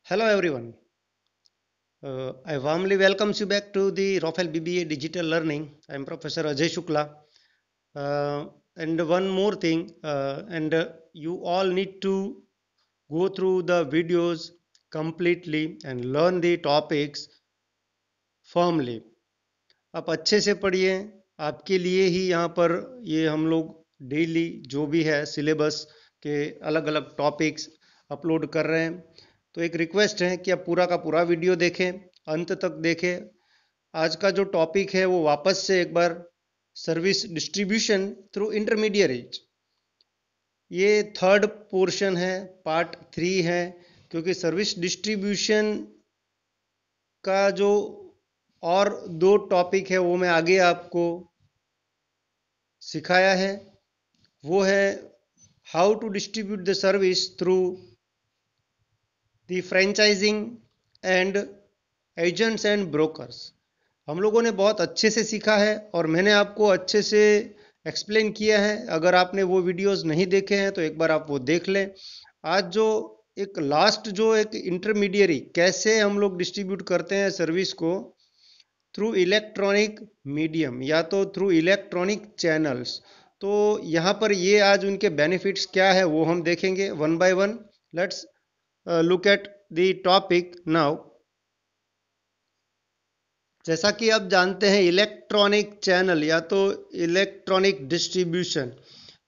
Hello everyone. I warmly welcome you back to the Rafael BBA Digital Learning. I am Professor Ajay Shukla. And one more thing, you all need to go through the videos completely and learn the topics firmly. आप अच्छे से पढ़िए, आपके लिए ही यहाँ पर ये हम लोग डेली जो भी है सिलेबस के अलग अलग टॉपिक्स अपलोड कर रहे हैं। तो एक रिक्वेस्ट है कि आप पूरा का पूरा वीडियो देखें, अंत तक देखें। आज का जो टॉपिक है वो वापस से एक बार सर्विस डिस्ट्रीब्यूशन थ्रू इंटरमीडिएरीज, ये थर्ड पोर्शन है, पार्ट 3 है। क्योंकि सर्विस डिस्ट्रीब्यूशन का जो और दो टॉपिक है वो मैं आगे आपको सिखाया है। वो है how to distribute the service through the franchising and agents and brokers. हम लोगों ने बहुत अच्छे से सीखा है और मैंने आपको अच्छे से एक्सप्लेन किया है। अगर आपने वो वीडियोस नहीं देखे हैं तो एक बार आप वो देख लें। आज जो एक लास्ट जो एक इंटरमीडिएरी कैसे हम लोग डिस्ट्रीब्यूट करते हैं सर्विस को थ्रू इलेक्ट्रॉनिक मीडियम या तो थ्रू इलेक्ट्रॉनिक चैनल्स, तो यहाँ पर ये आज उनके बेनिफिट्स क्या है वो हम देखेंगे one by one. Let's look at the topic now. जैसा कि आप जानते हैं इलेक्ट्रॉनिक चैनल या तो इलेक्ट्रॉनिक डिस्ट्रीब्यूशन,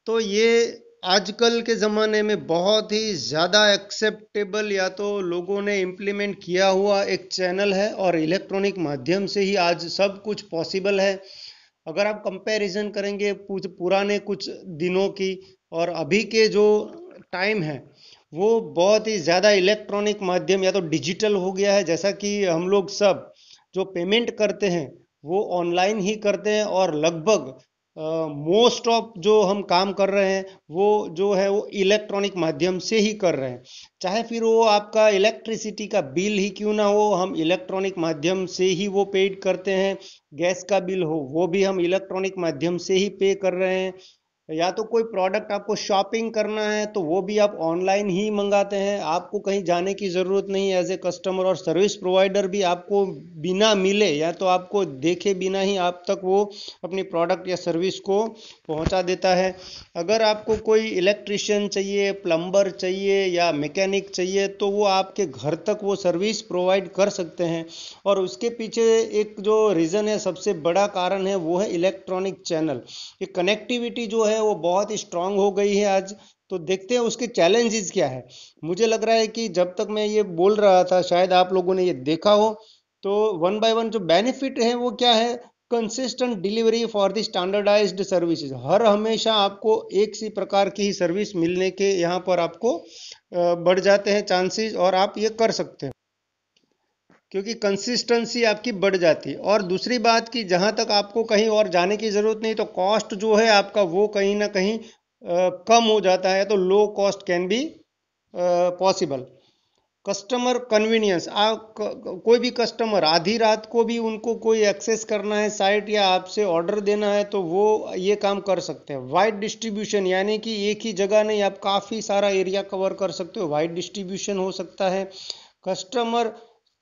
तो ये आजकल के ज़माने में बहुत ही ज़्यादा एक्सेप्टेबल या तो लोगों ने इम्प्लीमेंट किया हुआ एक चैनल है और इलेक्ट्रॉनिक माध्यम से ही आज सब कुछ पॉसिबल है। अगर आप कंपैरिजन करेंगे पुराने कुछ दिनों की और अभी के जो टाइम है, वो बहुत ही ज़्यादा इलेक्ट्रॉनिक माध्यम या तो डिजिटल हो गया है। जैसा कि हम लोग सब जो पेमेंट करते हैं वो ऑनलाइन ही करते हैं और लगभग मोस्ट ऑफ जो हम काम कर रहे हैं वो जो है वो इलेक्ट्रॉनिक माध्यम से ही कर रहे हैं। चाहे फिर वो आपका इलेक्ट्रिसिटी का बिल ही क्यों ना हो, हम इलेक्ट्रॉनिक माध्यम से ही वो पेड करते हैं। गैस का बिल हो वो भी हम इलेक्ट्रॉनिक माध्यम से ही पे कर रहे हैं। या तो कोई प्रोडक्ट आपको शॉपिंग करना है तो वो भी आप ऑनलाइन ही मंगाते हैं, आपको कहीं जाने की ज़रूरत नहीं एज ए कस्टमर। और सर्विस प्रोवाइडर भी आपको बिना मिले या तो आपको देखे बिना ही आप तक वो अपनी प्रोडक्ट या सर्विस को पहुंचा देता है। अगर आपको कोई इलेक्ट्रिशियन चाहिए, प्लम्बर चाहिए या मैकेनिक चाहिए तो वो आपके घर तक वो सर्विस प्रोवाइड कर सकते हैं। और उसके पीछे एक जो रीज़न है, सबसे बड़ा कारण है, वो है इलेक्ट्रॉनिक चैनल। ये कनेक्टिविटी जो है वो बहुत ही स्ट्रांग हो गई है आज। तो देखते हैं उसके चैलेंजेस क्या है। मुझे लग रहा है कि जब तक मैं ये बोल रहा था शायद आप लोगों ने ये देखा हो। तो वन बाय वन जो बेनिफिट है वो क्या है, consistent delivery for the standardised services. हर हमेशा आपको एक सी प्रकार की ही सर्विस मिलने के यहाँ पर आपको बढ़ जाते हैं चांसेस और आप ये कर सकते हैं क्योंकि कंसिस्टेंसी आपकी बढ़ जाती है। और दूसरी बात कि जहाँ तक आपको कहीं और जाने की ज़रूरत नहीं तो कॉस्ट जो है आपका वो कहीं ना कहीं कम हो जाता है। तो low cost can be possible. Customer convenience, आप कोई भी कस्टमर आधी रात को भी उनको कोई एक्सेस करना है साइट या आपसे ऑर्डर देना है तो वो ये काम कर सकते हैं। वाइड डिस्ट्रीब्यूशन यानी कि एक ही जगह नहीं, आप काफ़ी सारा एरिया कवर कर सकते हो, वाइड डिस्ट्रीब्यूशन हो सकता है। Customer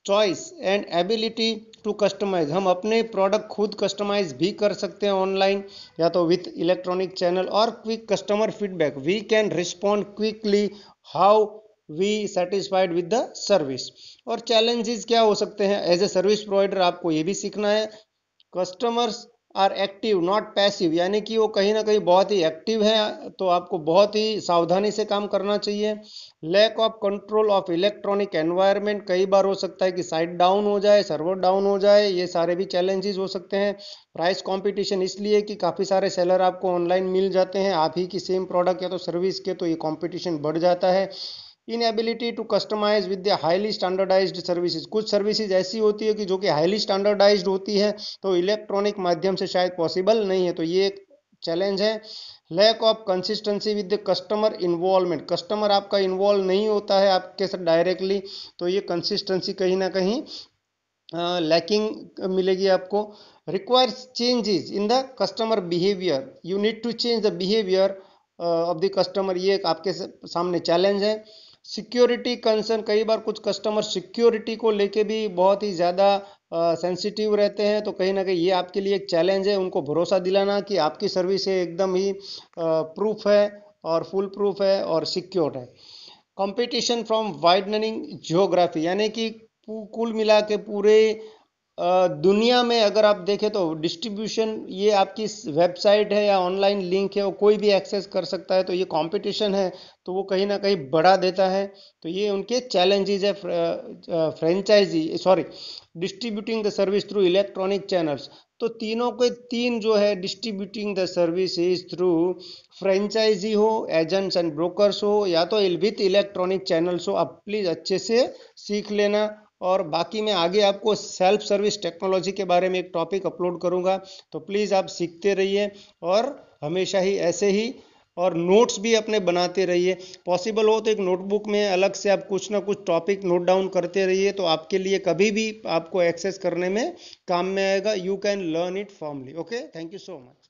choice and ability to customize, हम अपने प्रोडक्ट खुद कस्टमाइज भी कर सकते हैं ऑनलाइन या तो विथ इलेक्ट्रॉनिक चैनल। और quick customer feedback, we can respond quickly how we satisfied with the service. और चैलेंजेस क्या हो सकते हैं एज ए सर्विस प्रोवाइडर, आपको ये भी सीखना है। Customers are active not passive, यानी कि वो कहीं ना कहीं बहुत ही एक्टिव है, तो आपको बहुत ही सावधानी से काम करना चाहिए। Lack of control of electronic environment, कई बार हो सकता है कि साइट डाउन हो जाए, सर्वर डाउन हो जाए, ये सारे भी चैलेंजेस हो सकते हैं। प्राइस कंपटीशन, इसलिए कि काफ़ी सारे सेलर आपको ऑनलाइन मिल जाते हैं आप ही की सेम प्रोडक्ट या तो सर्विस के, तो ये कंपटीशन बढ़ जाता है। Inability to customize with the highly standardized services, कुछ सर्विसेज ऐसी होती है कि जो कि हाईली स्टैंडर्डाइज्ड होती है तो इलेक्ट्रॉनिक माध्यम से शायद पॉसिबल नहीं है, तो ये एक चैलेंज है। Lack of consistency with the customer involvement, customer आपका इन्वॉल्व नहीं होता है आपके साथ डायरेक्टली, तो ये कंसिस्टेंसी कहीं ना कहीं लैकिंग मिलेगी आपको। Requires changes in the customer behaviour, you need to change the behaviour of the customer, ये एक आपके सामने चैलेंज है। सिक्योरिटी कंसर्न, कई बार कुछ कस्टमर सिक्योरिटी को लेके भी बहुत ही ज़्यादा सेंसिटिव रहते हैं, तो कहीं ना कहीं ये आपके लिए एक चैलेंज है उनको भरोसा दिलाना कि आपकी सर्विस एकदम ही प्रूफ है और फुल प्रूफ है और सिक्योर है। कंपटीशन फ्रॉम वाइडनिंग जियोग्राफी, यानी कि कुल मिला के पूरे दुनिया में अगर आप देखें तो डिस्ट्रीब्यूशन, ये आपकी वेबसाइट है या ऑनलाइन लिंक है वो कोई भी एक्सेस कर सकता है, तो ये कंपटीशन है तो वो कहीं ना कहीं बढ़ा देता है। तो ये उनके चैलेंजेस है। Franchisee sorry distributing the service through electronic channels, तो तीनों के तीन जो है distributing the services through franchisee हो, एजेंट्स एंड ब्रोकर्स हो, या तो विथ इलेक्ट्रॉनिक चैनल्स हो। आप प्लीज़ अच्छे से सीख लेना। और बाकी मैं आगे आपको सेल्फ सर्विस टेक्नोलॉजी के बारे में एक टॉपिक अपलोड करूंगा, तो प्लीज़ आप सीखते रहिए और हमेशा ही ऐसे ही, और नोट्स भी अपने बनाते रहिए। पॉसिबल हो तो एक नोटबुक में अलग से आप कुछ ना कुछ टॉपिक नोट डाउन करते रहिए, तो आपके लिए कभी भी आपको एक्सेस करने में काम में आएगा। You can learn it formally. Okay, thank you so much.